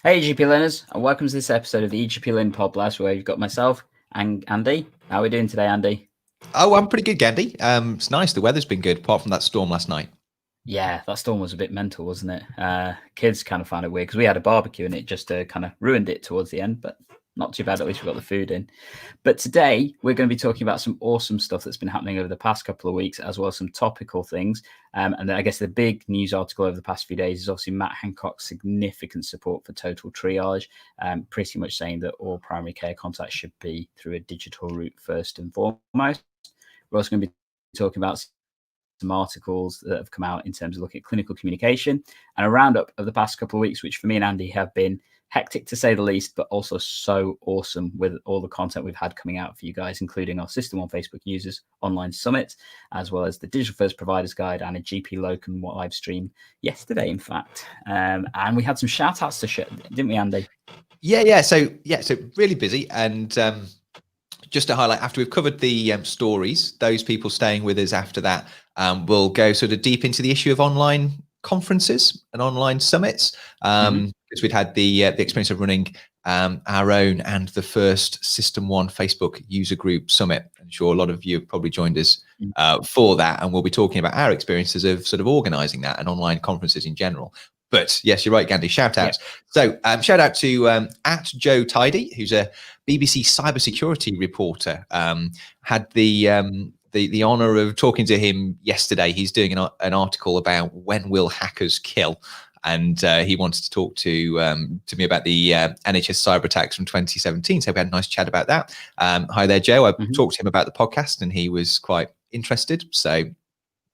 Hey, eGP learners, and welcome to this episode of the eGP Learning Podcast, where you've got myself and Andy. How are we doing today, Andy? Oh, I'm pretty good, Gandhi. It's nice. The weather's been good, apart from that storm last night. Yeah, that storm was a bit mental, wasn't it? Kids kind of found it weird because we had a barbecue and it just kind of ruined it towards the end, but not too bad. At least we got the food in. But today we're going to be talking about some awesome stuff that's been happening over the past couple of weeks, as well as some topical things. And then I guess the big news article over the past few days is obviously Matt Hancock's significant support for total triage, pretty much saying that all primary care contacts should be through a digital route first and foremost. We're also going to be talking about some articles that have come out in terms of looking at clinical communication and a roundup of the past couple of weeks, which for me and Andy have been hectic to say the least, but also so awesome with all the content we've had coming out for you guys, including our System 1 Facebook Users Online Summit, as well as the Digital First Providers Guide and a GP Locum live stream yesterday, in fact. And we had some shout outs to share, didn't we, Andy? Yeah. So really busy. And just to highlight, after we've covered the stories, those people staying with us after that will go sort of deep into the issue of online conferences and online summits, because we'd had the experience of running our own and the first System 1 Facebook user group summit. I'm sure a lot of you have probably joined us for that, and we'll be talking about our experiences of sort of organizing that and online conferences in general. But yes, you're right, Gandhi. Shout outs. Yep. So shout out to at Joe Tidy, who's a BBC cybersecurity reporter. Had the honor of talking to him yesterday. He's doing an article about when will hackers kill, and he wanted to talk to me about the NHS cyber attacks from 2017. So we had a nice chat about that. Hi there, Joe. I talked to him about the podcast, and he was quite interested. So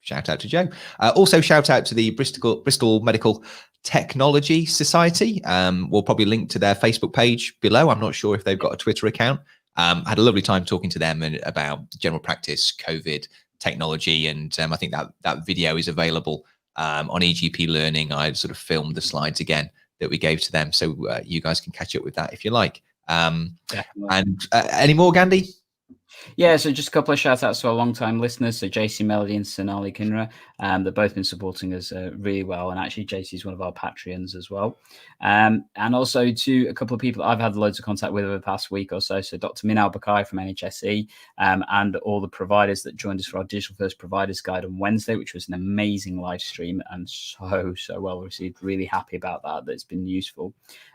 shout out to Joe. Also shout out to the Bristol Medical Technology Society. We'll probably link to their Facebook page below. I'm not sure if they've got a Twitter account. I had a lovely time talking to them about general practice, COVID, technology, and I think that video is available on eGPLearning. I sort of filmed the slides again that we gave to them, so you guys can catch up with that if you like. And any more, Gandhi? Yeah, so just a couple of shout outs to our long-time listeners, so JC Melody and Sonali Kinra. They've both been supporting us really well, and actually JC is one of our Patreons as well. And also to a couple of people I've had loads of contact with over the past week or so, so Dr. Minal Bakhai from NHSC, and all the providers that joined us for our Digital First Providers Guide on Wednesday, which was an amazing live stream and so well received. Really happy about that it's been useful.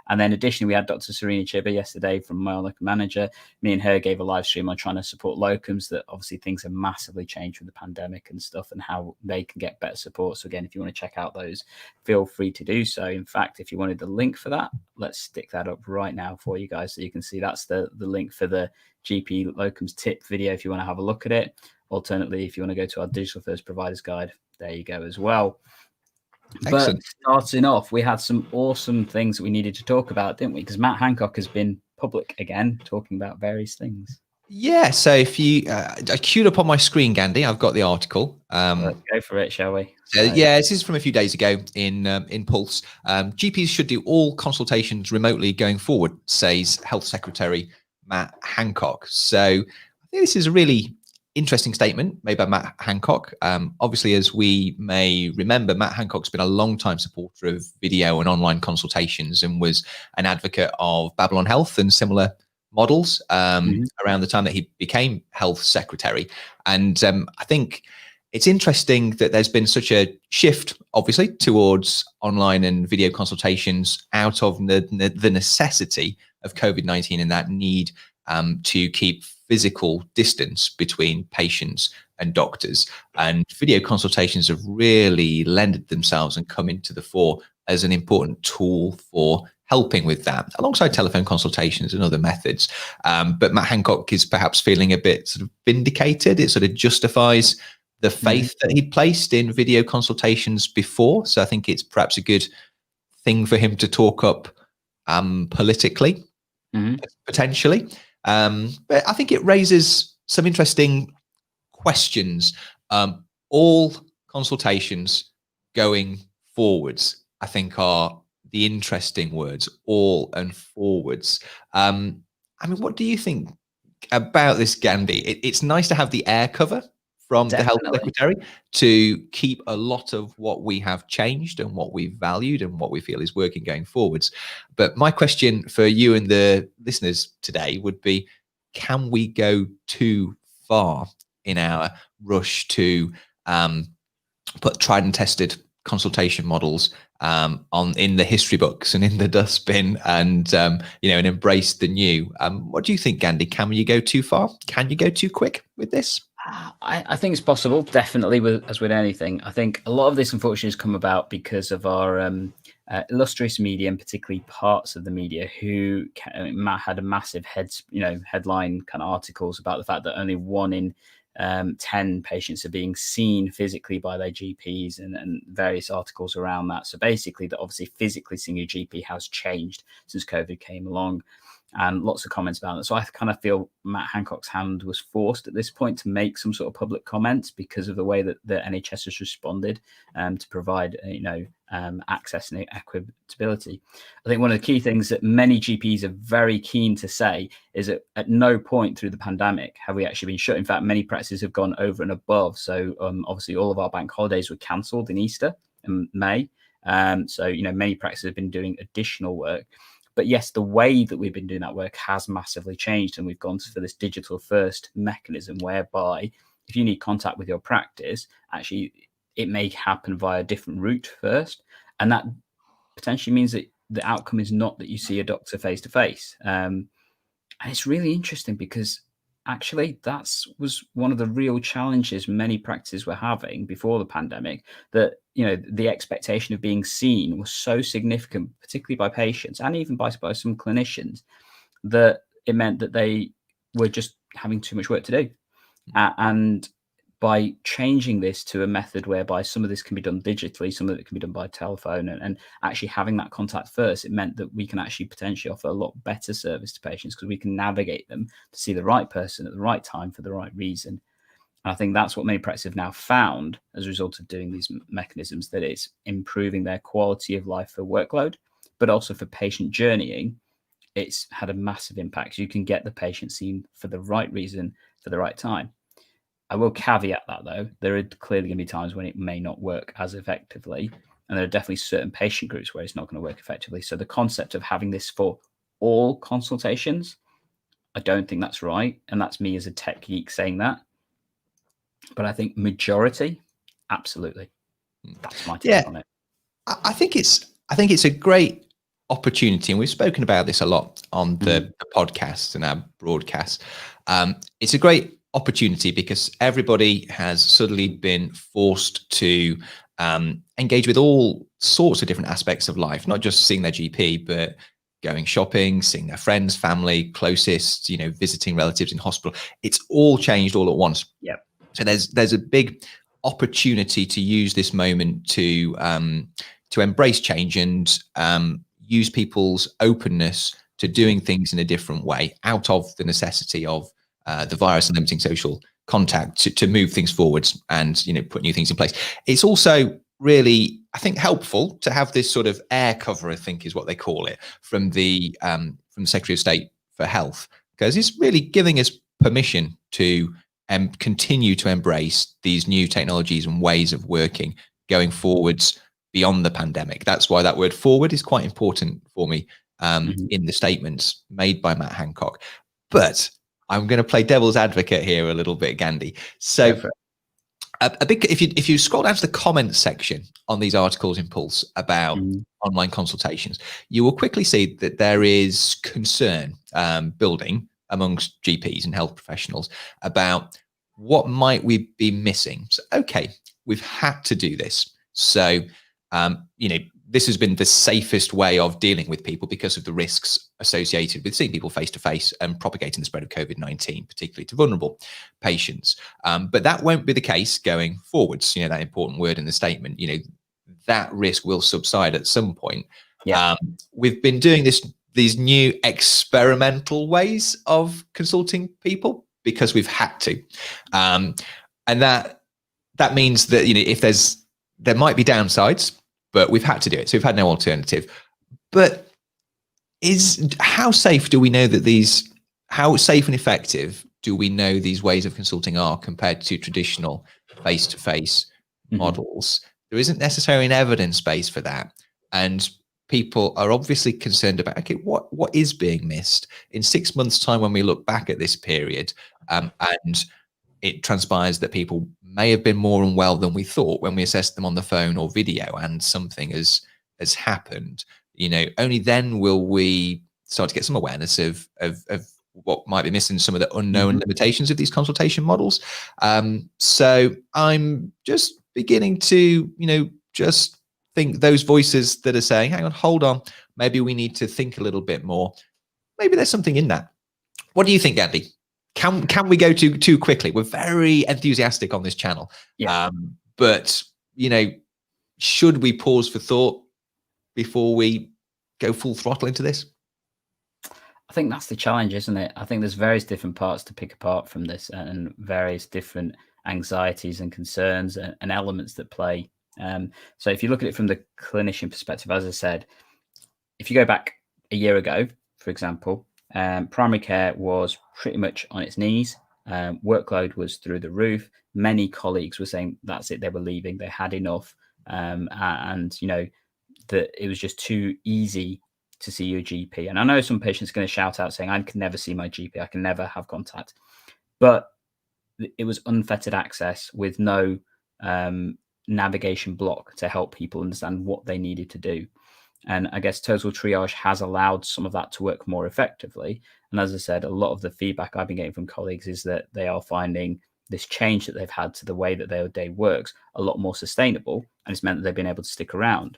And then additionally, we had Dr. Surina Chibber yesterday from MyLocum Manager. Me and her gave a live stream on trying to support locums, that obviously things have massively changed with the pandemic and stuff, and how they can get better support. So again, if you want to check out those, feel free to do so. In fact, if you wanted the link for that, let's stick that up right now for you guys so you can see that's the link for the GP Locums tip video if you want to have a look at it. Alternatively, if you want to go to our Digital First Providers Guide, there you go as well. Excellent. But starting off, we had some awesome things that we needed to talk about, didn't we? Because Matt Hancock has been public again, talking about various things. Yeah, so if you, I queued up on my screen, Gandhi, I've got the article. Let's go for it, shall we? Yeah, this is from a few days ago in Pulse. GPs should do all consultations remotely going forward, says Health Secretary Matt Hancock. So I think this is a really interesting statement made by Matt Hancock. Obviously, as we may remember, Matt Hancock's been a long-time supporter of video and online consultations and was an advocate of Babylon Health and similar models around the time that he became Health Secretary. And I think it's interesting that there's been such a shift, obviously, towards online and video consultations out of the necessity of COVID-19 and that need to keep physical distance between patients and doctors. And video consultations have really lended themselves and come into the fore as an important tool for helping with that, alongside telephone consultations and other methods. But Matt Hancock is perhaps feeling a bit sort of vindicated. It sort of justifies the faith that he'd placed in video consultations before. So I think it's perhaps a good thing for him to talk up politically, potentially. But I think it raises some interesting questions. All consultations going forwards, I think, are the interesting words, all and forwards. I mean, what do you think about this, Gandhi? It's nice to have the air cover from the health Definitely. secretary to keep a lot of what we have changed and what we've valued and what we feel is working going forwards. But my question for you and the listeners today would be, can we go too far in our rush to put tried and tested consultation models in the history books and in the dustbin, and and embrace the new? What do you think, Gandhi? Can you go too far? Can you go too quick with this? I think it's possible, definitely, as with anything. I think a lot of this, unfortunately, has come about because of our illustrious media, and particularly parts of the media who had a massive headline kind of articles about the fact that only 1 in 10 patients are being seen physically by their GPs, and various articles around that. So basically, that obviously physically seeing a GP has changed since COVID came along, and lots of comments about it. So I kind of feel Matt Hancock's hand was forced at this point to make some sort of public comments because of the way that the NHS has responded to provide, access and equitability. I think one of the key things that many GPs are very keen to say is that at no point through the pandemic have we actually been shut. In fact, many practices have gone over and above. So obviously all of our bank holidays were cancelled in Easter in May. So many practices have been doing additional work. But yes, the way that we've been doing that work has massively changed, and we've gone for this digital first mechanism whereby if you need contact with your practice, actually it may happen via a different route first. And that potentially means that the outcome is not that you see a doctor face to face. And it's really interesting because actually that was one of the real challenges many practices were having before the pandemic, that the expectation of being seen was so significant, particularly by patients and even by some clinicians, that it meant that they were just having too much work to do. And by changing this to a method whereby some of this can be done digitally, some of it can be done by telephone, and actually having that contact first, it meant that we can actually potentially offer a lot better service to patients because we can navigate them to see the right person at the right time for the right reason. And I think that's what many practices have now found as a result of doing these mechanisms, that it's improving their quality of life for workload, but also for patient journeying. It's had a massive impact. You can get the patient seen for the right reason, for the right time. I will caveat that, though. There are clearly going to be times when it may not work as effectively, and there are definitely certain patient groups where it's not going to work effectively. So the concept of having this for all consultations, I don't think that's right, and that's me as a tech geek saying that. But I think majority, absolutely. That's my take on it. I think it's a great opportunity, and we've spoken about this a lot on the podcast and our broadcast. It's a great opportunity because everybody has suddenly been forced to engage with all sorts of different aspects of life, not just seeing their GP, but going shopping, seeing their friends, family, closest, visiting relatives in hospital. It's all changed all at once. Yep. So there's a big opportunity to use this moment to embrace change and use people's openness to doing things in a different way, out of the necessity of the virus and limiting social contact, to move things forwards and put new things in place. It's also really, I think, helpful to have this sort of air cover, I think is what they call it, from the Secretary of State for Health, because it's really giving us permission to continue to embrace these new technologies and ways of working going forwards beyond the pandemic. That's why that word forward is quite important for me in the statements made by Matt Hancock. But I'm going to play devil's advocate here a little bit, Gandhi. So if you scroll down to the comments section on these articles in Pulse about online consultations, you will quickly see that there is concern building amongst GPs and health professionals about what might we be missing. So, okay, we've had to do this. So, this has been the safest way of dealing with people because of the risks associated with seeing people face to face and propagating the spread of COVID-19, particularly to vulnerable patients. But that won't be the case going forwards. That important word in the statement, that risk will subside at some point. Yeah. We've been doing these new experimental ways of consulting people because we've had to. And that means that, if there might be downsides, but we've had to do it. So we've had no alternative. But how safe do we know that how safe and effective do we know these ways of consulting are compared to traditional face-to-face models? There isn't necessarily an evidence base for that. And people are obviously concerned about, okay, what is being missed? In 6 months' time, when we look back at this period, and it transpires that people may have been more unwell than we thought when we assessed them on the phone or video, and something has happened, only then will we start to get some awareness of what might be missing, some of the unknown limitations of these consultation models. So I'm just beginning to, just think those voices that are saying, hang on, hold on, maybe we need to think a little bit more. Maybe there's something in that. What do you think, Gandhi? Can we go too quickly? We're very enthusiastic on this channel. Yeah. But, should we pause for thought before we go full throttle into this? I think that's the challenge, isn't it? I think there's various different parts to pick apart from this, and various different anxieties and concerns and elements that play. So if you look at it from the clinician perspective, as I said, if you go back a year ago, for example, primary care was pretty much on its knees. Workload was through the roof. Many colleagues were saying that's it, they were leaving, they had enough. And that it was just too easy to see your GP. And I know some patients are going to shout out saying, I can never see my GP, I can never have contact. But it was unfettered access with no navigation block to help people understand what they needed to do. And I guess total triage has allowed some of that to work more effectively. And as I said, a lot of the feedback I've been getting from colleagues is that they are finding this change that they've had to the way that their day works a lot more sustainable. And it's meant that they've been able to stick around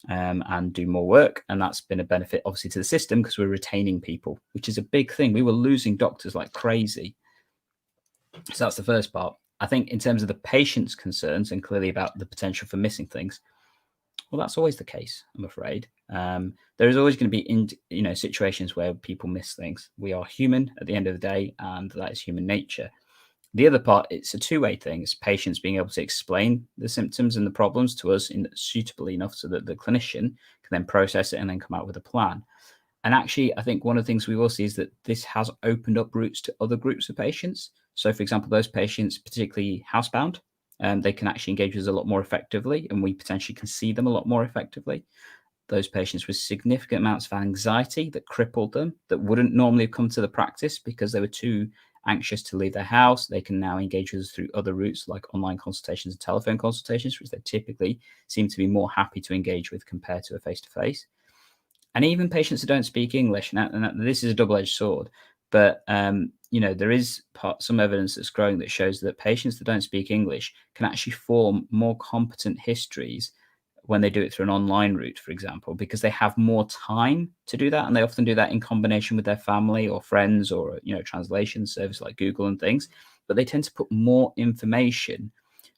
and do more work. And that's been a benefit, obviously, to the system, because we're retaining people, which is a big thing. We were losing doctors like crazy. So that's the first part. I think in terms of the patient's concerns and clearly about the potential for missing things, well, that's always the case, I'm afraid. There is always going to be situations where people miss things. We are human at the end of the day, and that is human nature. The other part, it's a two-way thing. It's patients being able to explain the symptoms and the problems to us suitably enough so that the clinician can then process it and then come out with a plan. And actually, I think one of the things we will see is that this has opened up routes to other groups of patients. So, for example, those patients, particularly housebound, they can actually engage with us a lot more effectively, and we potentially can see them a lot more effectively. Those patients with significant amounts of anxiety that crippled them, that wouldn't normally come to the practice because they were too anxious to leave their house, they can now engage with us through other routes like online consultations and telephone consultations, which they typically seem to be more happy to engage with compared to a face-to-face. And even patients that don't speak English, and this is a double-edged sword, but there is some evidence that's growing that shows that patients that don't speak English can actually form more competent histories when they do it through an online route, for example, because they have more time to do that. And they often do that in combination with their family or friends or, translation service like Google and things. But they tend to put more information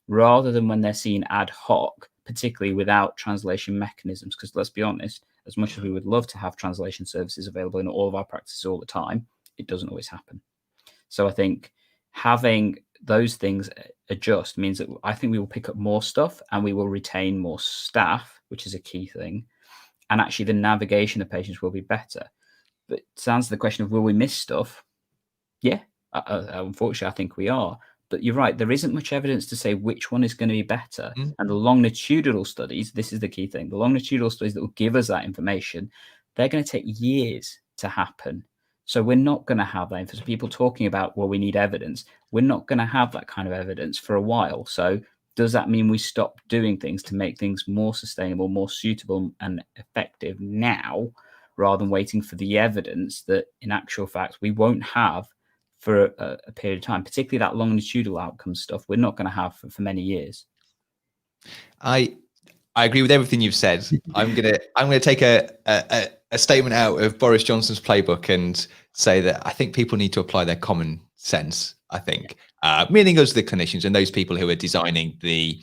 rather than when they're seen ad hoc, particularly without translation mechanisms. Because let's be honest, as much as we would love to have translation services available in all of our practices all the time, it doesn't always happen. So I think having those things adjust means that I think we will pick up more stuff and we will retain more staff, which is a key thing. And actually the navigation of patients will be better. But to answer the question of will we miss stuff? Yeah, unfortunately, I think we are. But you're right, there isn't much evidence to say which one is going to be better. And the longitudinal studies, this is the key thing, the longitudinal studies that will give us that information, they're going to take years to happen. So we're not going to have that. For people talking about, well, we need evidence, we're not going to have that kind of evidence for a while. So does that mean we stop doing things to make things more sustainable, more suitable and effective now, rather than waiting for the evidence that in actual fact we won't have for a period of time, particularly that longitudinal outcome stuff we're not going to have for many years? I agree with everything you've said. I'm gonna take a statement out of Boris Johnson's playbook and say that I think people need to apply their common sense. I think, meaning us, the clinicians, and those people who are designing the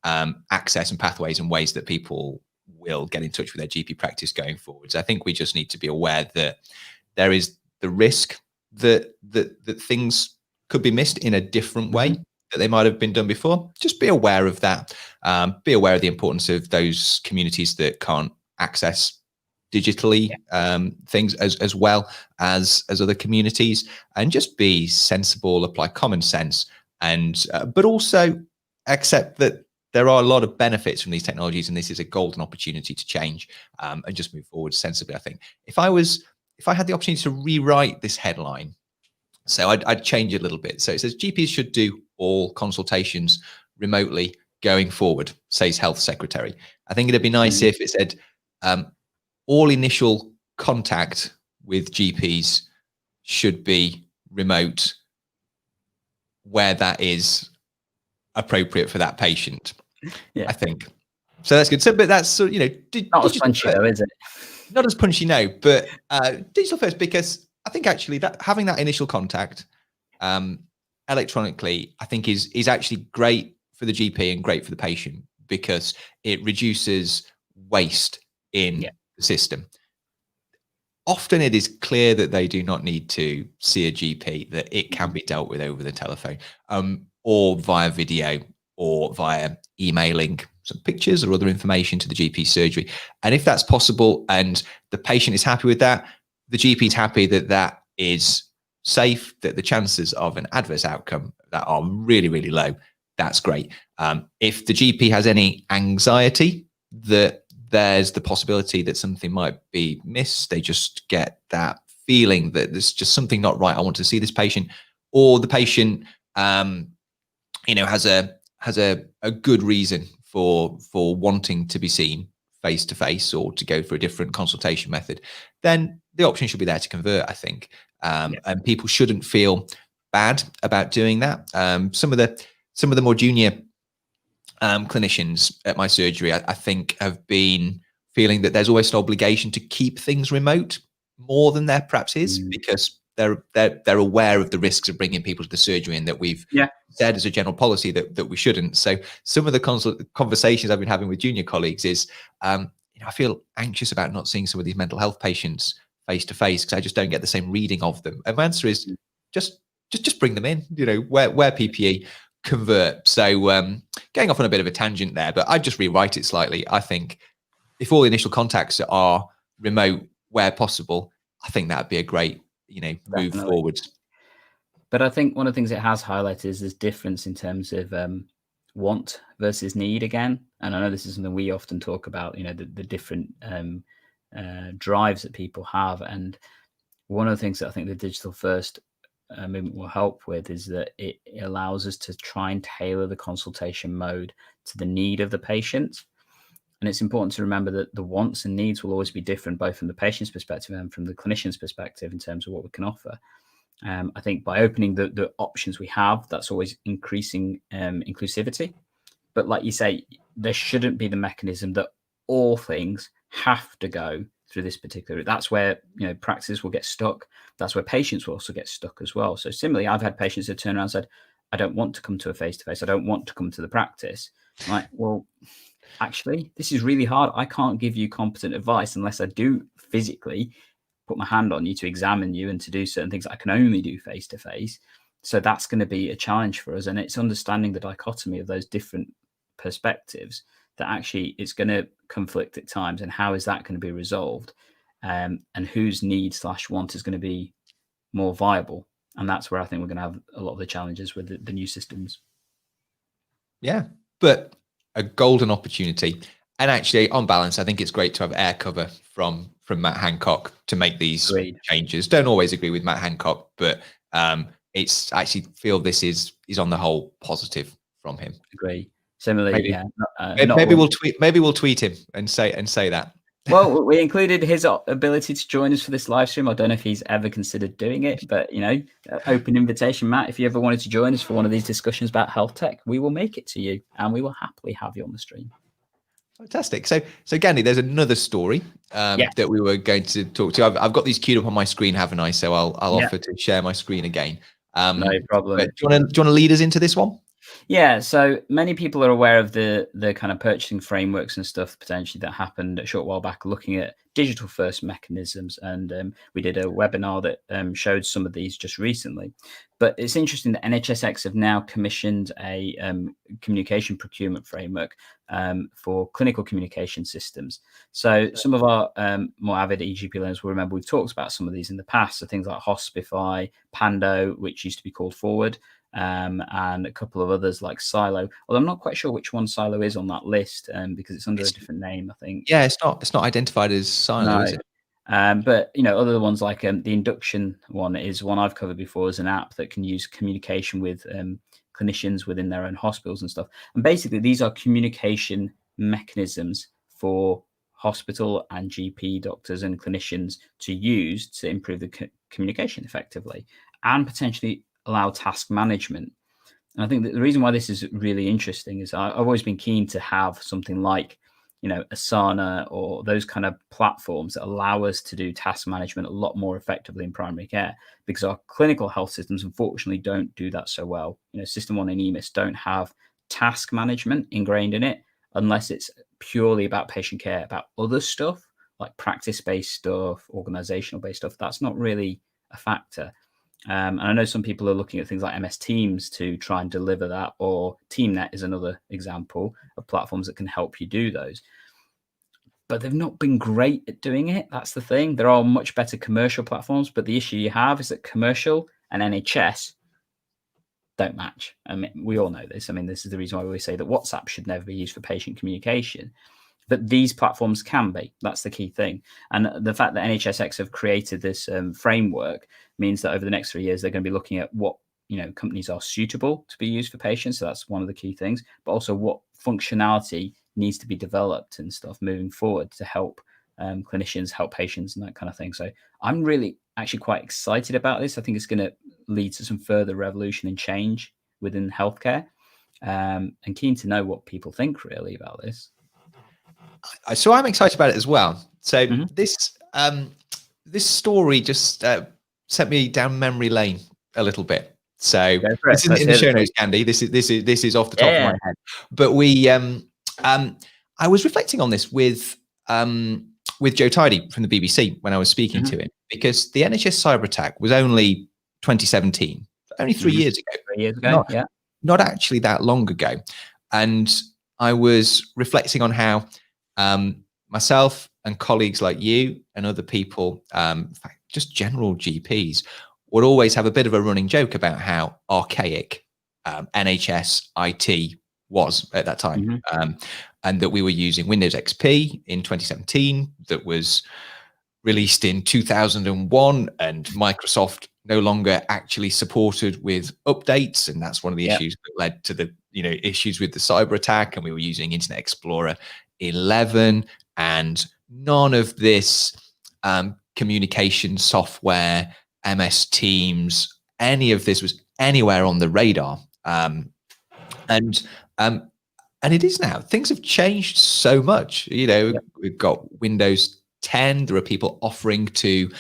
access and pathways and ways that people will get in touch with their GP practice going forwards. I think we just need to be aware that there is the risk that things could be missed in a different way that they might have been done before. Just be aware of that. Be aware of the importance of those communities that can't access digitally things as well as other communities, and just be sensible, apply common sense, and but also accept that there are a lot of benefits from these technologies, and this is a golden opportunity to change and just move forward sensibly. I think if I had the opportunity to rewrite this headline, so I'd change it a little bit. So it says GPs should do all consultations remotely going forward, says Health Secretary. I think it'd be nice if it said all initial contact with GPs should be remote where that is appropriate for that patient. I think so. That's good. So, but that's not as punchy though, is it? Not as punchy, no. But digital first, because I think actually that having that initial contact electronically, I think is actually great for the GP and great for the patient, because it reduces waste in the system. Often it is clear that they do not need to see a GP, that it can be dealt with over the telephone or via video or via emailing some pictures or other information to the GP surgery. And if that's possible and the patient is happy with that, the GP is happy that that is safe, that the chances of an adverse outcome that are really, really low, that's great. If the GP has any anxiety that there's the possibility that something might be missed, they just get that feeling that there's just something not right, I want to see this patient, or the patient has a good reason for wanting to be seen face to face or to go for a different consultation method, then the option should be there to convert, I think. And people shouldn't feel bad about doing that. Some of the more junior clinicians at my surgery, I think, have been feeling that there's always an obligation to keep things remote more than there perhaps is, because they're aware of the risks of bringing people to the surgery, and that we've said as a general policy that we shouldn't. So some of the conversations I've been having with junior colleagues is, I feel anxious about not seeing some of these mental health patients face to face because I just don't get the same reading of them. And my answer is just bring them in, wear PPE, convert. So going off on a bit of a tangent there, but I'd just rewrite it slightly. I think if all the initial contacts are remote where possible, I think that'd be a great move forward. But I think one of the things it has highlighted is this difference in terms of want versus need again. And I know this is something we often talk about, the different drives that people have. And one of the things that I think the digital first movement will help with is that it allows us to try and tailor the consultation mode to the need of the patient. And it's important to remember that the wants and needs will always be different, both from the patient's perspective and from the clinician's perspective in terms of what we can offer. I think by opening the options we have, that's always increasing inclusivity. But like you say, there shouldn't be the mechanism that all things have to go through this particular route. That's where practices will get stuck. That's where patients will also get stuck as well. So similarly, I've had patients that turn around and said, I don't want to come to a face-to-face. I don't want to come to the practice. I'm like, well, actually, this is really hard. I can't give you competent advice unless I do physically put my hand on you to examine you and to do certain things that I can only do face-to-face. So that's going to be a challenge for us. And it's understanding the dichotomy of those different perspectives that actually it's going to conflict at times. And how is that going to be resolved? And whose need / want is going to be more viable? And that's where I think we're going to have a lot of the challenges with the new systems. Yeah, but a golden opportunity. And actually, on balance, I think it's great to have air cover from Matt Hancock to make these changes. Don't always agree with Matt Hancock, but it's actually feel this is on the whole positive from him. Agree. Similarly, maybe we'll tweet him and say that. Well, we included his ability to join us for this live stream. I don't know if he's ever considered doing it, but open invitation, Matt. If you ever wanted to join us for one of these discussions about health tech, we will make it to you, and we will happily have you on the stream. Fantastic. So Gandhi, there's another story that we were going to talk to. I've got these queued up on my screen, haven't I? So I'll offer to share my screen again. No problem. Do you want to lead us into this one? Yeah, so many people are aware of the kind of purchasing frameworks and stuff potentially that happened a short while back, looking at digital first mechanisms, and we did a webinar that showed some of these just recently. But it's interesting that NHSX have now commissioned a communication procurement framework for clinical communication systems. So some of our more avid eGP learners will remember we've talked about some of these in the past. So things like Hospify, Pando, which used to be called Forward, and a couple of others like Silo. Although I'm not quite sure which one Silo is on that list, because it's under a different name, I think. Yeah, it's not identified as Silo, No. is it? But other ones like the induction one is one I've covered before as an app that can use communication with clinicians within their own hospitals and stuff. And basically, these are communication mechanisms for hospital and GP doctors and clinicians to use to improve the communication effectively and potentially allow task management. And I think that the reason why this is really interesting is I've always been keen to have something like, Asana or those kind of platforms that allow us to do task management a lot more effectively in primary care, because our clinical health systems, unfortunately, don't do that so well. System 1 and EMIS don't have task management ingrained in it unless it's purely about patient care. About other stuff like practice-based stuff, organizational-based stuff, that's not really a factor. And I know some people are looking at things like MS Teams to try and deliver that, or TeamNet is another example of platforms that can help you do those. But they've not been great at doing it. That's the thing. There are much better commercial platforms, but the issue you have is that commercial and NHS don't match. I mean, we all know this. I mean, this is the reason why we always say that WhatsApp should never be used for patient communication. But these platforms can be. That's the key thing. And the fact that NHSX have created this framework means that over the next 3 years, they're going to be looking at what companies are suitable to be used for patients. So that's one of the key things. But also what functionality needs to be developed and stuff moving forward to help clinicians, help patients, and that kind of thing. So I'm really actually quite excited about this. I think it's going to lead to some further revolution and change within healthcare. And keen to know what people think really about this. So I'm excited about it as well. So this story just sent me down memory lane a little bit. So this isn't in the show notes, Gandhi. This is off the top of my head. But I was reflecting on this with Joe Tidy from the BBC when I was speaking to him, because the NHSCyberAttack was only 2017, only 3 years ago. 3 years ago, not actually that long ago. And I was reflecting on how myself and colleagues like you and other people, in fact, just general GPs, would always have a bit of a running joke about how archaic NHS IT was at that time, and that we were using Windows XP in 2017 that was released in 2001, and Microsoft no longer actually supported with updates, and that's one of the issues that led to the issues with the cyber attack. And we were using Internet Explorer 11, and none of this communication software, MS Teams, any of this was anywhere on the radar. And it is now. Things have changed so much. We've got Windows 10. There are people offering to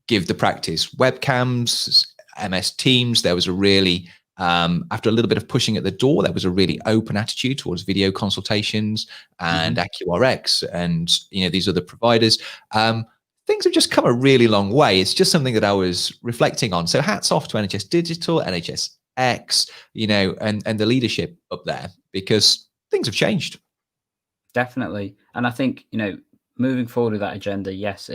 give the practice webcams, MS Teams. There was a really after a little bit of pushing at the door, there was a really open attitude towards video consultations and AccuRx and these other providers. Things have just come a really long way. It's just something that I was reflecting on. So hats off to NHS Digital, NHSX, and the leadership up there, because things have changed. Definitely. And I think, moving forward with that agenda, yes,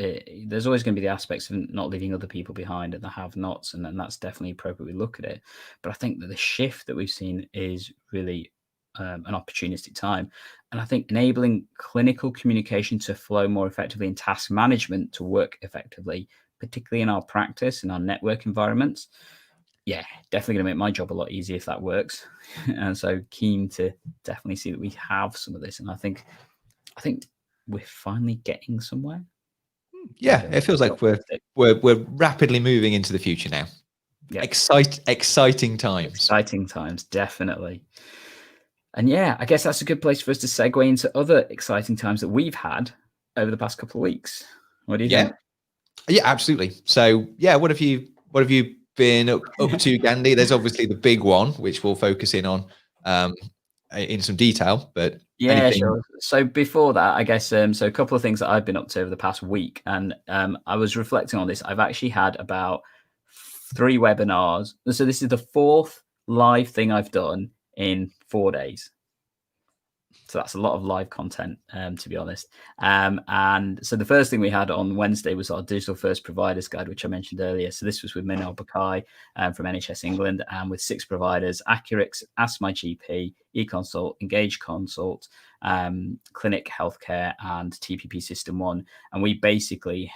there's always going to be the aspects of not leaving other people behind and the have-nots, and that's definitely appropriate. We look at it. But I think that the shift that we've seen is really an opportunistic time. And I think enabling clinical communication to flow more effectively and task management to work effectively, particularly in our practice and our network environments, definitely going to make my job a lot easier if that works. And so keen to definitely see that we have some of this. And I think we're finally getting somewhere. Yeah, it feels like we're rapidly moving into the future now. Yeah. Exciting times. Exciting times, definitely. And I guess that's a good place for us to segue into other exciting times that we've had over the past couple of weeks. What do you think? Yeah, absolutely. So what have you been up to, Gandhi? There's obviously the big one, which we'll focus in on in some detail, but yeah, anything? sure. So before that, I guess, so a couple of things that I've been up to over the past week, and I was reflecting on this. I've actually had about 3 webinars. So this is the 4th live thing I've done in 4 days. So that's a lot of live content, to be honest. And so the first thing we had on Wednesday was our Digital First Providers Guide, which I mentioned earlier. So this was with Minal Bakhai from NHS England, and with 6 providers: Accurix, Ask My GP, eConsult, Engage Consult, Clinic Healthcare, and TPP System 1. And we basically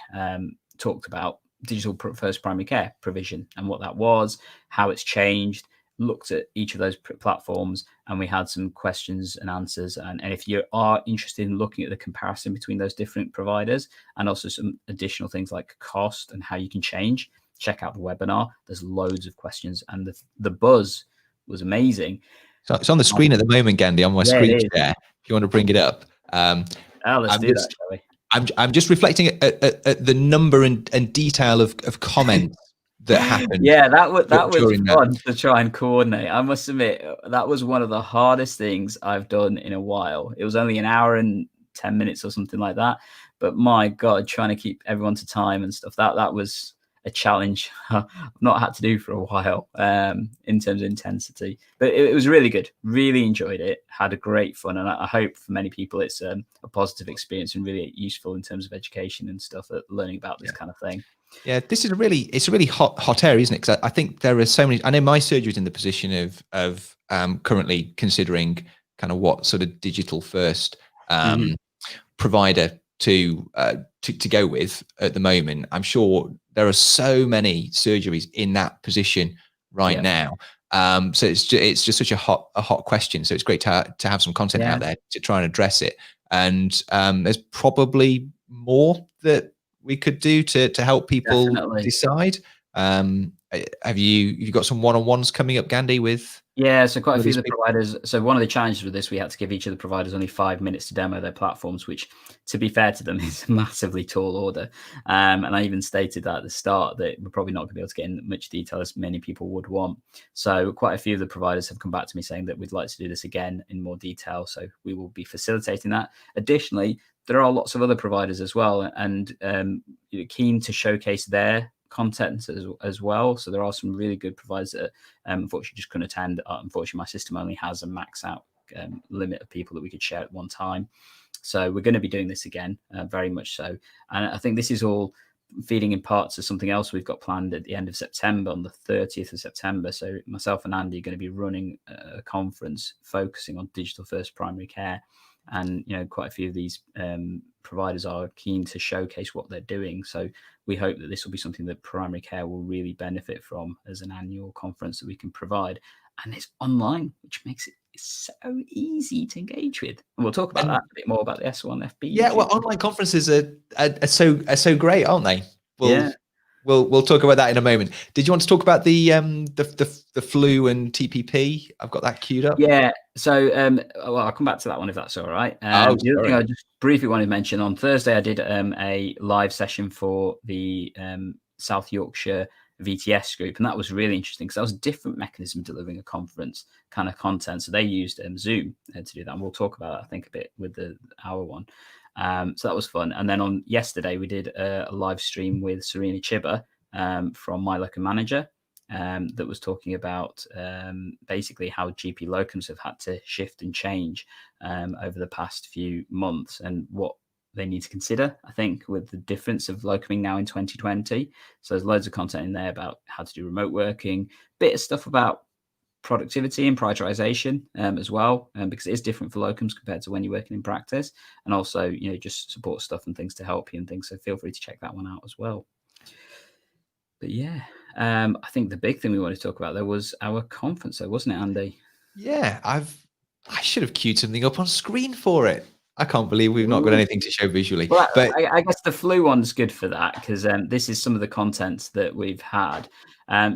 talked about digital first primary care provision and what that was, how it's changed, looked at each of those platforms, and we had some questions and answers. And if you are interested in looking at the comparison between those different providers, and also some additional things like cost and how you can change, check out the webinar. There's loads of questions, and the buzz was amazing. So it's on the screen at the moment, Gandhi, on my screen share, if you want to bring it up. Let's do that, shall we? I'm just reflecting at the number and detail of comments that happened. Yeah, that was fun to try and coordinate. I must admit, that was one of the hardest things I've done in a while. It was only an hour and 10 minutes or something like that, but my God, trying to keep everyone to time and stuff, that was a challenge I've not had to do for a while in terms of intensity. But it was really good. Really enjoyed it. Had a great fun, and I hope for many people it's a positive experience and really useful in terms of education and stuff, learning about this kind of thing. Yeah, this is a really hot area, isn't it? Because I think there are so many. I know my surgery is in the position of currently considering kind of what sort of digital first provider to go with at the moment. I'm sure there are so many surgeries in that position right now. So it's just such a hot question. So it's great to have some content out there to try and address it. And there's probably more that we could do to help people decide. Have you got some one-on-ones coming up, Gandhi, with? Yeah, so quite a few of the providers. So one of the challenges with this, we had to give each of the providers only 5 minutes to demo their platforms, which, to be fair to them, is a massively tall order. And I even stated that at the start that we're probably not going to be able to get in much detail as many people would want. So quite a few of the providers have come back to me saying that we'd like to do this again in more detail. So we will be facilitating that. Additionally, there are lots of other providers as well, and keen to showcase their content as well. So there are some really good providers that unfortunately just couldn't attend. Unfortunately, my system only has a max out limit of people that we could share at one time. So we're going to be doing this again, very much so. And I think this is all feeding in parts of something else we've got planned at the end of September, on the 30th of September. So myself and Andy are going to be running a conference focusing on digital first primary care. And, quite a few of these providers are keen to showcase what they're doing. So we hope that this will be something that primary care will really benefit from as an annual conference that we can provide. And it's online, which makes it so easy to engage with. And we'll talk about that a bit more about the S1 FBUG. Yeah, well, online conferences are so great, aren't they? We'll talk about that in a moment. Did you want to talk about the flu and TPP? I've got that queued up. Yeah. So, I'll come back to that one if that's all right. The other thing I just briefly wanted to mention, on Thursday, I did a live session for the South Yorkshire VTS group, and that was really interesting because that was a different mechanism delivering a conference kind of content. So they used Zoom to do that, and we'll talk about that, I think, a bit with our one. So that was fun. And then on yesterday, we did a live stream with Surina Chibber from MyLocum Manger that was talking about basically how GP locums have had to shift and change over the past few months, and what they need to consider, I think, with the difference of locuming now in 2020. So there's loads of content in there about how to do remote working, bit of stuff about productivity and prioritization as well, because it is different for locums compared to when you're working in practice, and also just support stuff and things to help you and things. So feel free to check that one out as well. But yeah, I think the big thing we wanted to talk about there was our conference, though, wasn't it, Andy? Yeah, I should have queued something up on screen for it. I can't believe we've not got anything to show visually. Well, but I guess the flu one's good for that, because this is some of the content that we've had.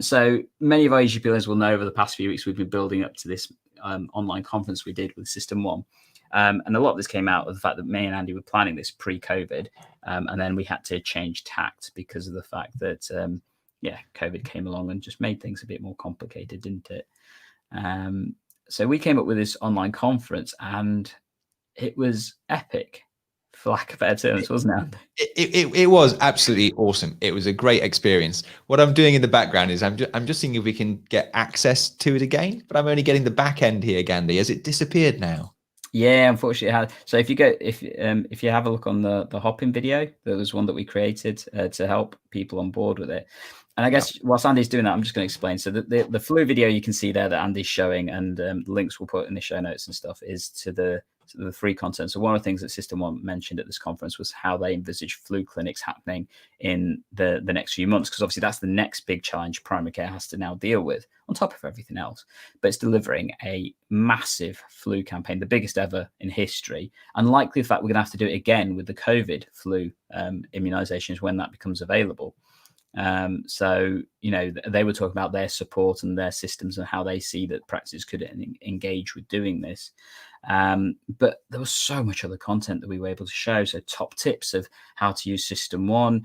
So many of our eGPLers will know over the past few weeks we've been building up to this online conference we did with System 1. And a lot of this came out of the fact that me and Andy were planning this pre-COVID, and then we had to change tact because of the fact that yeah, COVID came along and just made things a bit more complicated, didn't it? So we came up with this online conference, and it was epic, for lack of better terms, wasn't it? It was absolutely awesome. It was a great experience. What I'm doing in the background is I'm just seeing if we can get access to it again, but I'm only getting the back end here, Gandhi. Has it disappeared now? Yeah, unfortunately it has. So if you have a look on the Hopin video, there was one that we created to help people on board with it. And I guess whilst Andy's doing that, I'm just going to explain. So the flu video you can see there that Andy's showing, and the links we'll put in the show notes and stuff, is to the free content. So one of the things that System 1 mentioned at this conference was how they envisage flu clinics happening in the next few months, because obviously that's the next big challenge primary care has to now deal with, on top of everything else. But it's delivering a massive flu campaign, the biggest ever in history, and likely the fact we're going to have to do it again with the COVID flu immunizations when that becomes available. So, you know, they were talking about their support and their systems and how they see that practices could engage with doing this. But there was so much other content that we were able to show. So top tips of how to use System 1.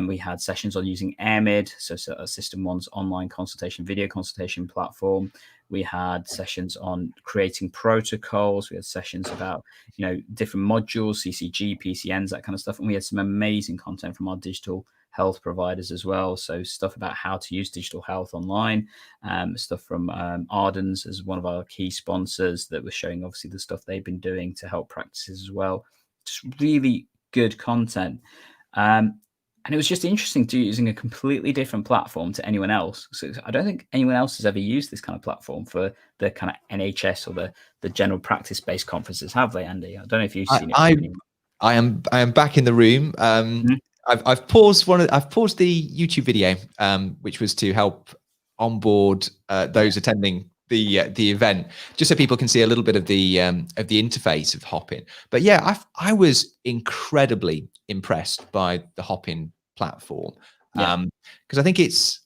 We had sessions on using AirMid, so System 1's online consultation, video consultation platform. We had sessions on creating protocols. We had sessions about, you know, different modules, CCG, PCNs, that kind of stuff. And we had some amazing content from our digital health providers as well. So stuff about how to use digital health online, stuff from Ardens as one of our key sponsors that was showing obviously the stuff they've been doing to help practices as well. Just really good content. And it was just interesting to using a completely different platform to anyone else. So I don't think anyone else has ever used this kind of platform for the kind of NHS or the general practice-based conferences, have they, Andy? I don't know if you've seen it. I am back in the room. I've paused the YouTube video, which was to help onboard those attending the event, just so people can see a little bit of the interface of Hopin. But yeah, I was incredibly impressed by the Hopin platform, because I think it's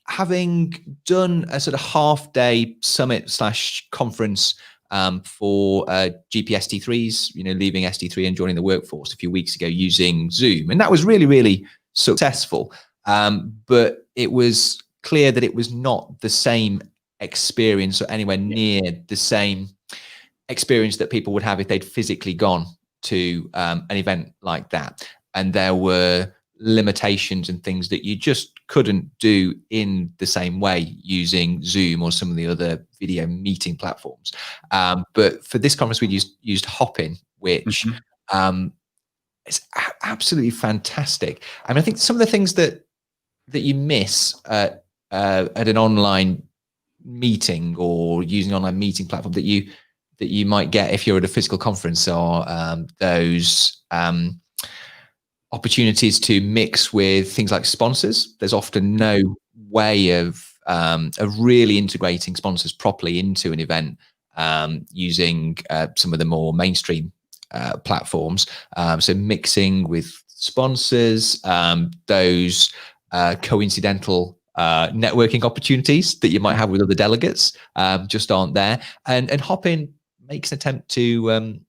having done a sort of half-day summit / conference for GP ST3s, you know, leaving ST3 and joining the workforce a few weeks ago using Zoom, and that was really, really successful. But it was clear that it was not the same experience, or anywhere near the same experience that people would have if they'd physically gone to an event like that. And there were limitations and things that you just couldn't do in the same way using Zoom or some of the other video meeting platforms. But for this conference, we used Hopin, which is absolutely fantastic. I mean, I think some of the things that you miss at an online meeting or using an online meeting platform that you might get if you're at a physical conference are those opportunities to mix with things like sponsors. There's often no way of really integrating sponsors properly into an event using some of the more mainstream platforms. So mixing with sponsors, those coincidental networking opportunities that you might have with other delegates just aren't there. And Hopin makes an attempt to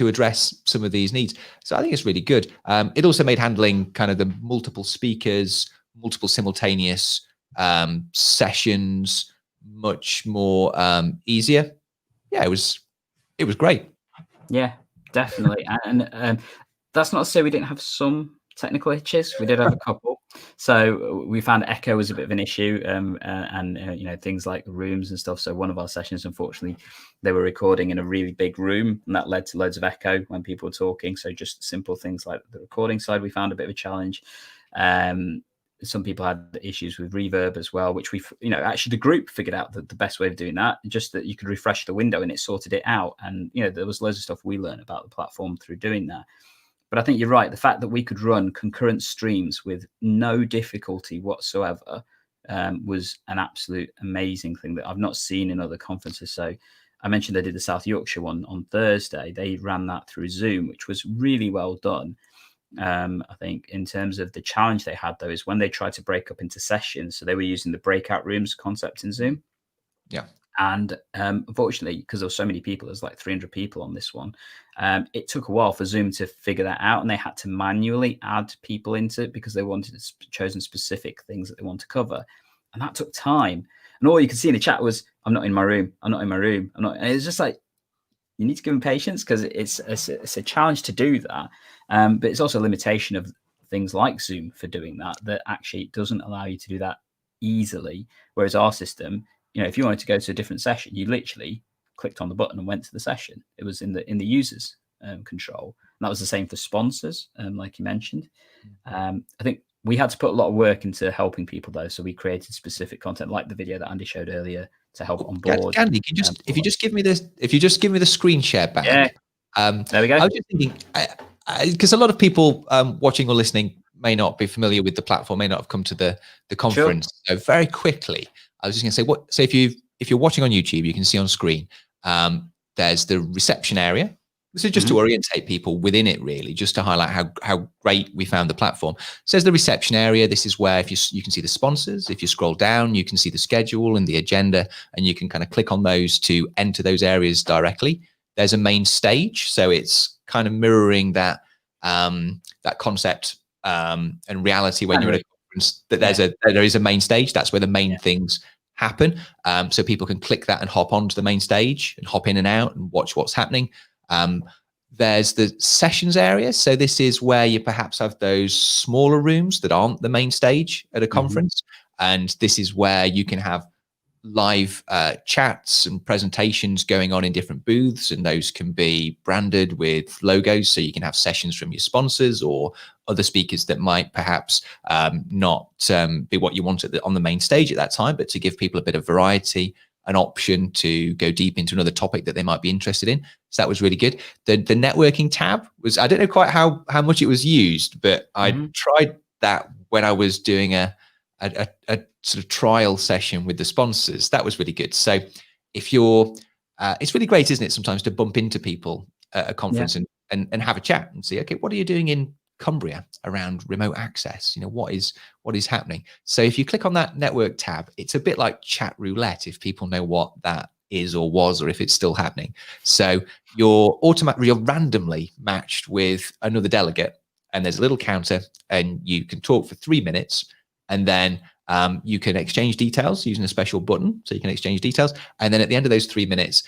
address some of these needs. So I think it's really good. It also made handling kind of the multiple speakers, multiple simultaneous sessions much more easier. Yeah, it was great. Yeah, definitely. And that's not to say we didn't have some technical hitches. We did have a couple. So we found echo was a bit of an issue, and you know, things like rooms and stuff. So one of our sessions, unfortunately, they were recording in a really big room, and that led to loads of echo when people were talking. So just simple things like the recording side, we found a bit of a challenge. Some people had issues with reverb as well, which actually the group figured out the best way of doing that, just that you could refresh the window and it sorted it out. And, you know, there was loads of stuff we learned about the platform through doing that. But I think you're right. The fact that we could run concurrent streams with no difficulty whatsoever was an absolute amazing thing that I've not seen in other conferences. So I mentioned I did the South Yorkshire one on Thursday. They ran that through Zoom, which was really well done. I think in terms of the challenge they had, though, is when they tried to break up into sessions. So they were using the breakout rooms concept in Zoom. Yeah. And unfortunately, because there were so many people, there's like 300 people on this one, it took a while for Zoom to figure that out, and they had to manually add people into it because they wanted chosen specific things that they want to cover. And that took time. And all you could see in the chat was, I'm not in my room. I'm not in my room. I'm not. And it's just like, you need to give them patience, because it's a challenge to do that. But it's also a limitation of things like Zoom for doing that actually doesn't allow you to do that easily. Whereas our system, if you wanted to go to a different session, you literally clicked on the button and went to the session. It was in the user's control. And that was the same for sponsors, like you mentioned. I think we had to put a lot of work into helping people though. So we created specific content like the video that Andy showed earlier to help on board. Andy, if you just give me the screen share back. Yeah. There we go. I was just thinking, because a lot of people watching or listening may not be familiar with the platform, may not have come to the conference. Sure. So very quickly, I was just going to say, so if you're watching on YouTube, you can see on screen, there's the reception area. This is just to orientate people within it, really, just to highlight how great we found the platform. So there's the reception area. This is where you can see the sponsors. If you scroll down, you can see the schedule and the agenda, and you can kind of click on those to enter those areas directly. There's a main stage, so it's kind of mirroring that concept and reality when you're at a conference. That there is a main stage. That's where the main things happen. So people can click that and hop onto the main stage and hop in and out and watch what's happening. There's the sessions area. So this is where you perhaps have those smaller rooms that aren't the main stage at a conference. And this is where you can have live chats and presentations going on in different booths. And those can be branded with logos. So you can have sessions from your sponsors or other speakers that might perhaps not be what you want on the main stage at that time, but to give people a bit of variety, an option to go deep into another topic that they might be interested in. So that was really good. The networking tab was, I don't know quite how much it was used, but I tried that when I was doing a sort of trial session with the sponsors. That was really good. So if you're, it's really great, isn't it, sometimes to bump into people at a conference and have a chat and see, okay, what are you doing in Cumbria around remote access? What is happening? So if you click on that network tab, it's a bit like chat roulette, if people know what that is or was, or if it's still happening. So you're randomly matched with another delegate, and there's a little counter, and you can talk for 3 minutes, and then you can exchange details using a special button. So you can exchange details, and then at the end of those 3 minutes,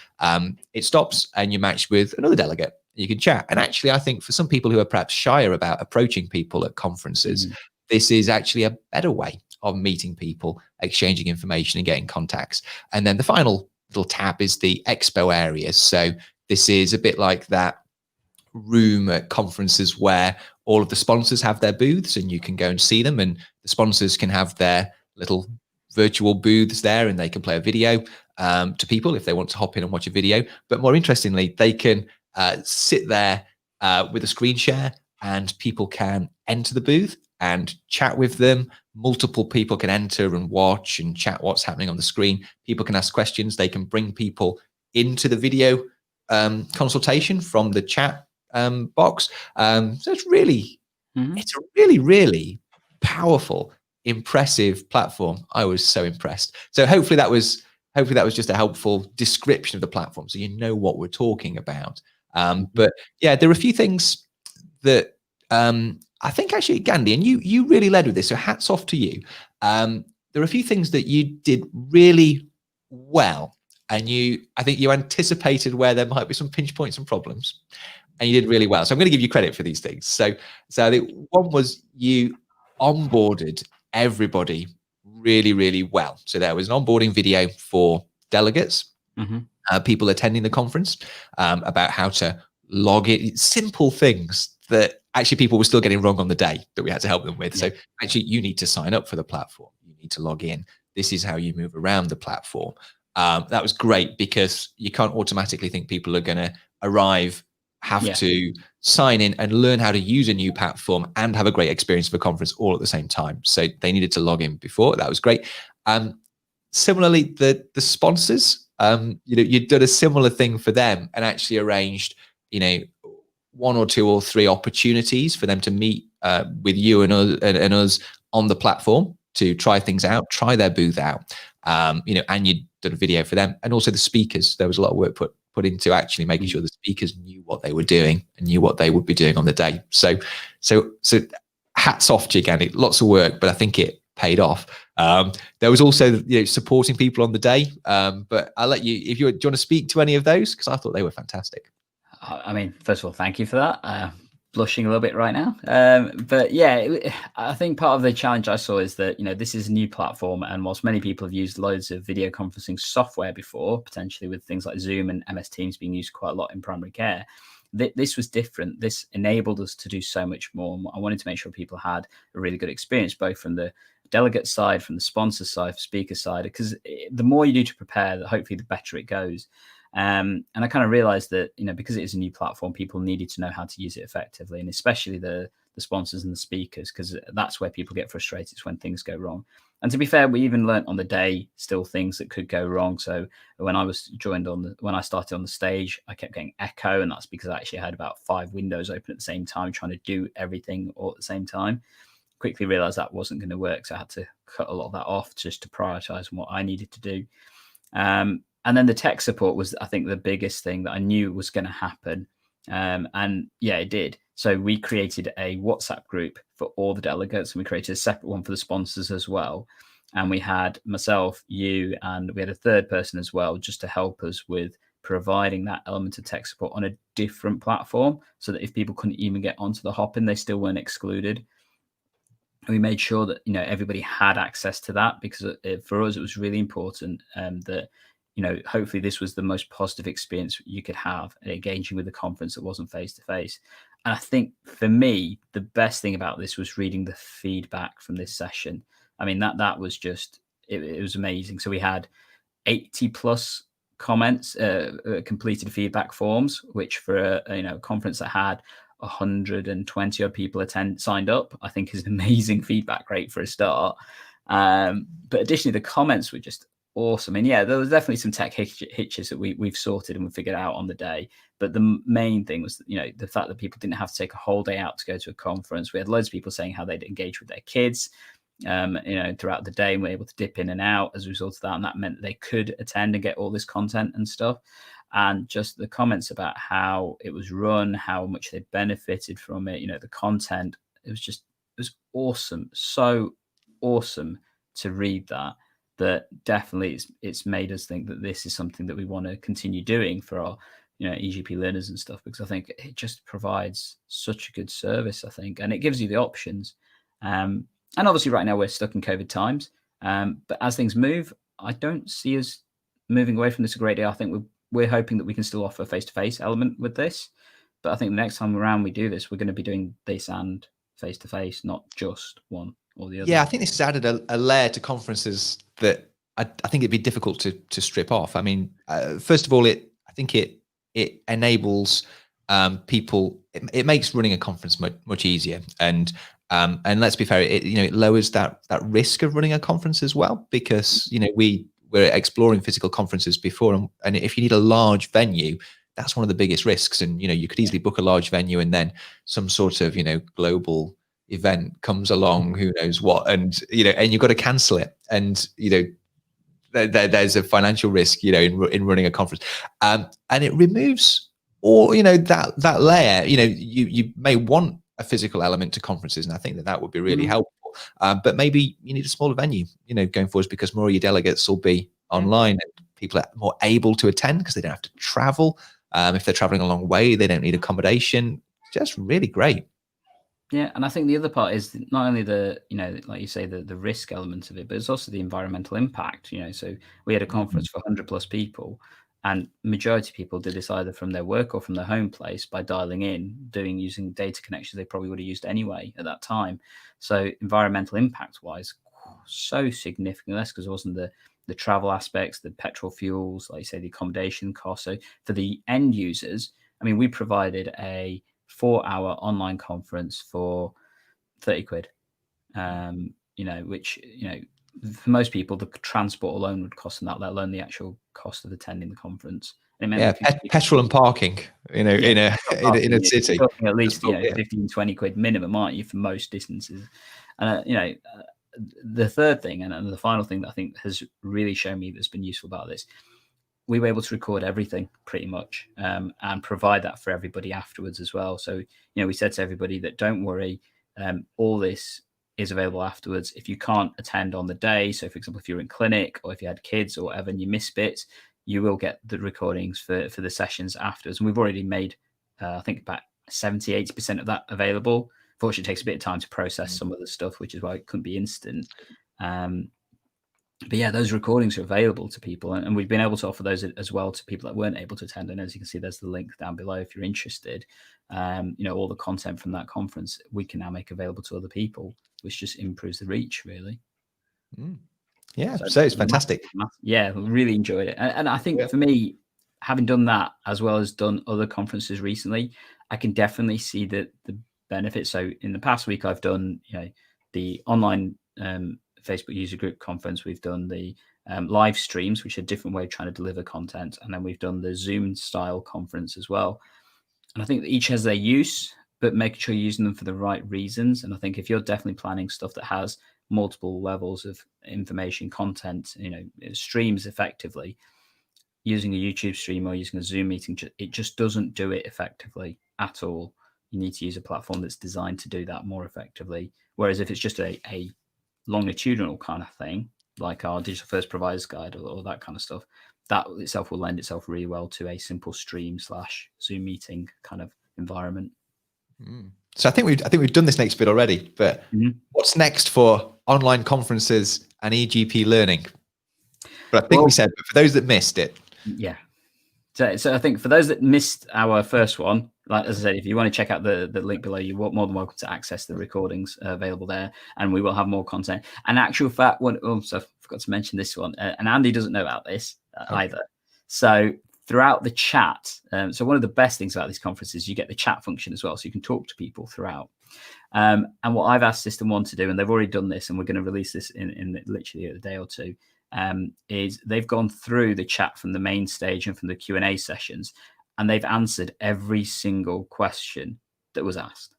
it stops, and you're matched with another delegate. You can chat. And actually, I think for some people who are perhaps shyer about approaching people at conferences, this is actually a better way of meeting people, exchanging information and getting contacts. And then the final little tab is the expo area. So this is a bit like that room at conferences where all of the sponsors have their booths, and you can go and see them, and the sponsors can have their little virtual booths there, and they can play a video to people if they want to hop in and watch a video. But more interestingly, they can sit there with a screen share, and people can enter the booth and chat with them. Multiple people can enter and watch and chat what's happening on the screen. People can ask questions. They can bring people into the video consultation from the chat box. So it's really, it's a really, really powerful, impressive platform. I was so impressed. So hopefully that was just a helpful description of the platform, so you know what we're talking about. But yeah, there are a few things that I think actually, Gandhi, and you really led with this, so hats off to you. There are a few things that you did really well, and I think you anticipated where there might be some pinch points and problems, and you did really well. So I'm going to give you credit for these things. So I think one was you onboarded everybody really, really well. So there was an onboarding video for delegates, people attending the conference, about how to log in, simple things that actually people were still getting wrong on the day that we had to help them with. So actually, you need to sign up for the platform. You need to log in. This is how you move around the platform. That was great, because you can't automatically think people are going to arrive, have to sign in and learn how to use a new platform and have a great experience of a conference all at the same time. So they needed to log in before. That was great. Similarly, the sponsors, you'd done a similar thing for them and actually arranged, 1 or 2 or 3 opportunities for them to meet with you and us on the platform to try things out, try their booth out. And done a video for them, and also the speakers. There was a lot of work put into actually making sure the speakers knew what they were doing and knew what they would be doing on the day. So hats off to you, Gandhi. Lots of work, but I think it paid off. There was also, supporting people on the day, but I'll let you, do you want to speak to any of those? Because I thought they were fantastic. I mean, first of all, thank you for that. Blushing a little bit right now. But yeah, I think part of the challenge I saw is that, this is a new platform. And whilst many people have used loads of video conferencing software before, potentially with things like Zoom and MS Teams being used quite a lot in primary care, this was different. This enabled us to do so much more. I wanted to make sure people had a really good experience, both from the delegate side, from the sponsor side, speaker side, because the more you do to prepare, hopefully the better it goes. And I kind of realized that, because it is a new platform, people needed to know how to use it effectively, and especially the sponsors and the speakers, because that's where people get frustrated, when things go wrong. And to be fair, we even learnt on the day still things that could go wrong. So when I started on the stage, I kept getting echo, and that's because I actually had about 5 windows open at the same time, trying to do everything all at the same time. Quickly realized that wasn't going to work, so I had to cut a lot of that off just to prioritize what I needed to do. And then the tech support was, I think, the biggest thing that I knew was going to happen. And yeah, it did. So we created a WhatsApp group for all the delegates, and we created a separate one for the sponsors as well. And we had myself, you, and we had a third person as well, just to help us with providing that element of tech support on a different platform, so that if people couldn't even get onto the Hopin, they still weren't excluded. And we made sure that, everybody had access to that, because for us, it was really important that, hopefully this was the most positive experience you could have engaging with the conference that wasn't face-to-face. And I think for me, the best thing about this was reading the feedback from this session. I mean, that was just, it was amazing. So we had 80 plus comments, completed feedback forms, which for a conference that had 120 odd people signed up, I think is an amazing feedback rate for a start. But additionally, the comments were just awesome. And yeah, there was definitely some tech hitches that we've sorted and we figured out on the day. But the main thing was, the fact that people didn't have to take a whole day out to go to a conference. We had loads of people saying how they'd engage with their kids, throughout the day, and were able to dip in and out as a result of that. And that meant that they could attend and get all this content and stuff. And just the comments about how it was run, how much they benefited from it, the content, it was awesome. So awesome to read that definitely it's made us think that this is something that we want to continue doing for our, eGP learners and stuff, because I think it just provides such a good service, I think, and it gives you the options. And obviously right now we're stuck in COVID times. But as things move, I don't see us moving away from this a great deal. I think we're hoping that we can still offer a face-to-face element with this. But I think the next time around we do this, we're going to be doing this and face-to-face, not just one or the other. Yeah, I think this has added a layer to conferences that I think it'd be difficult to strip off. I mean, first of all, I think it enables people. It makes running a conference much easier, and let's be fair, it lowers that risk of running a conference as well, because we're exploring physical conferences before, and if you need a large venue, that's one of the biggest risks. And you could easily book a large venue, and then some sort of global event comes along, who knows what, and and you've got to cancel it, and there's a financial risk in running a conference, and it removes all that layer. You may want a physical element to conferences, and I think that would be really helpful, but maybe you need a smaller venue going forwards, because more of your delegates will be online, and people are more able to attend because they don't have to travel. If they're traveling a long way, they don't need accommodation. Just really great. Yeah, and I think the other part is not only the, like you say, the risk element of it, but it's also the environmental impact. So we had a conference for 100 plus people, and majority of people did this either from their work or from their home place by dialing in, using data connections they probably would have used anyway at that time. So environmental impact wise, so significantly less, because it wasn't the travel aspects, the petrol fuels, like you say, the accommodation costs. So for the end users, I mean, we provided a 4-hour online conference for 30 quid, which, for most people, the transport alone would cost them that, let alone the actual cost of attending the conference. Petrol and parking, in a city. At least 15, 20 quid minimum, aren't you, for most distances? And the third thing, and the final thing that I think has really shown me that's been useful about this, we were able to record everything pretty much, and provide that for everybody afterwards as well. So, we said to everybody that don't worry, all this is available afterwards. If you can't attend on the day, so for example, if you're in clinic or if you had kids or whatever and you miss bits, you will get the recordings for the sessions afterwards. And we've already made, I think, about 70-80% of that available. Fortunately, it takes a bit of time to process some of the stuff, which is why it couldn't be instant. But yeah, those recordings are available to people, and we've been able to offer those as well to people that weren't able to attend. And as you can see, there's the link down below if you're interested. All the content from that conference we can now make available to other people, which just improves the reach, really. Yeah, so it's fantastic. Yeah, really enjoyed it. And I think for me, having done that as well as done other conferences recently, I can definitely see the benefits. So in the past week, I've done the online Facebook user group conference. We've done the live streams, which are a different way of trying to deliver content. And then we've done the Zoom style conference as well. And I think that each has their use, but making sure you're using them for the right reasons. And I think if you're definitely planning stuff that has multiple levels of information, content, streams effectively, using a YouTube stream or using a Zoom meeting, it just doesn't do it effectively at all. You need to use a platform that's designed to do that more effectively. Whereas if it's just a longitudinal kind of thing, like our Digital First Providers Guide or that kind of stuff, that itself will lend itself really well to a simple stream/Zoom meeting kind of environment. So I think we've done this next bit already, but what's next for online conferences and eGPLearning? But I think we said, but for those that missed it. Yeah. So I think for those that missed our first one, like as I said, if you want to check out the link below, you're more than welcome to access the recordings available there, and we will have more content. And actual fact, so I forgot to mention this one, and Andy doesn't know about this either. So throughout the chat, so one of the best things about these conferences, you get the chat function as well, so you can talk to people throughout. And what I've asked System 1 to do, and they've already done this, and we're going to release this in literally a day or two, is they've gone through the chat from the main stage and from the Q&A sessions, and they've answered every single question that was asked.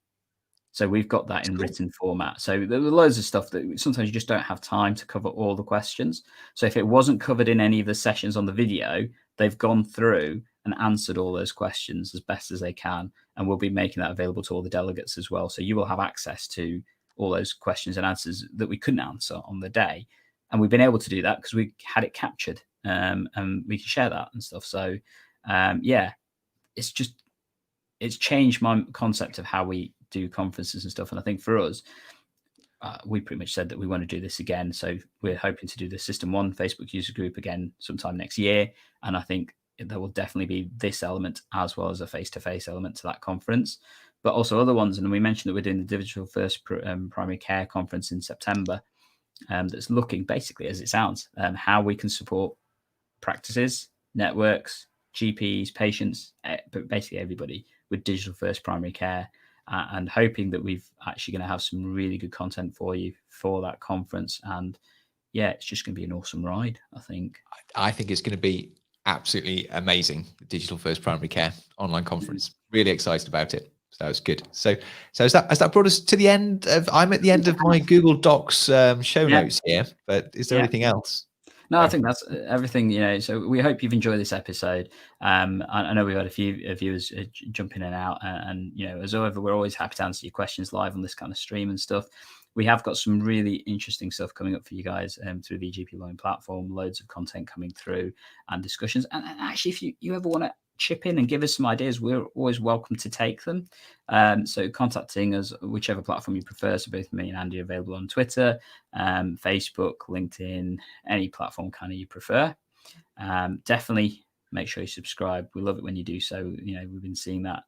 So we've got that in written format. So there were loads of stuff that sometimes you just don't have time to cover all the questions. So if it wasn't covered in any of the sessions on the video, they've gone through and answered all those questions as best as they can. And we'll be making that available to all the delegates as well. So you will have access to all those questions and answers that we couldn't answer on the day. And we've been able to do that because we had it captured, and we can share that and stuff. So yeah, it's changed my concept of how we do conferences and stuff. And I think for us, we pretty much said that we want to do this again. So we're hoping to do the System 1 Facebook user group again sometime next year. And I think there will definitely be this element as well as a face-to-face element to that conference, but also other ones. And we mentioned that we're doing the Digital First Primary Care Conference in September. That's looking basically, as it sounds, how we can support practices, networks, GPs, patients, but basically everybody with digital first primary care, and hoping that we've actually going to have some really good content for you for that conference. And yeah, it's just going to be an awesome ride, I think. I think it's going to be absolutely amazing. The Digital First Primary Care online conference. Really excited about it. So that was good. So has that brought us to the end of? I'm at the end of my Google Docs show notes here. But is there anything else? No, I think that's everything. So we hope you've enjoyed this episode. I know we've had a few viewers jump in and out, and as ever, we're always happy to answer your questions live on this kind of stream and stuff. We have got some really interesting stuff coming up for you guys through the eGPLearning platform. Loads of content coming through and discussions. And actually, if you ever want to chip in and give us some ideas, we're always welcome to take them. So contacting us, whichever platform you prefer. So both me and Andy are available on Twitter, Facebook, LinkedIn, any platform kind of you prefer. Definitely make sure you subscribe. We love it when you do so. We've been seeing that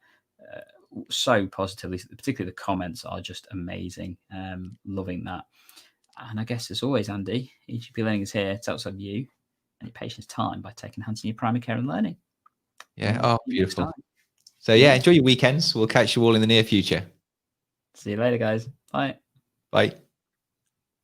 so positively, particularly the comments are just amazing. Loving that. And I guess as always, Andy, eGPLearning is here to outside you and your patient's time by taking hands in your primary care and learning. Yeah. Oh, beautiful. So yeah, enjoy your weekends. We'll catch you all in the near future. See you later, guys. Bye. Bye.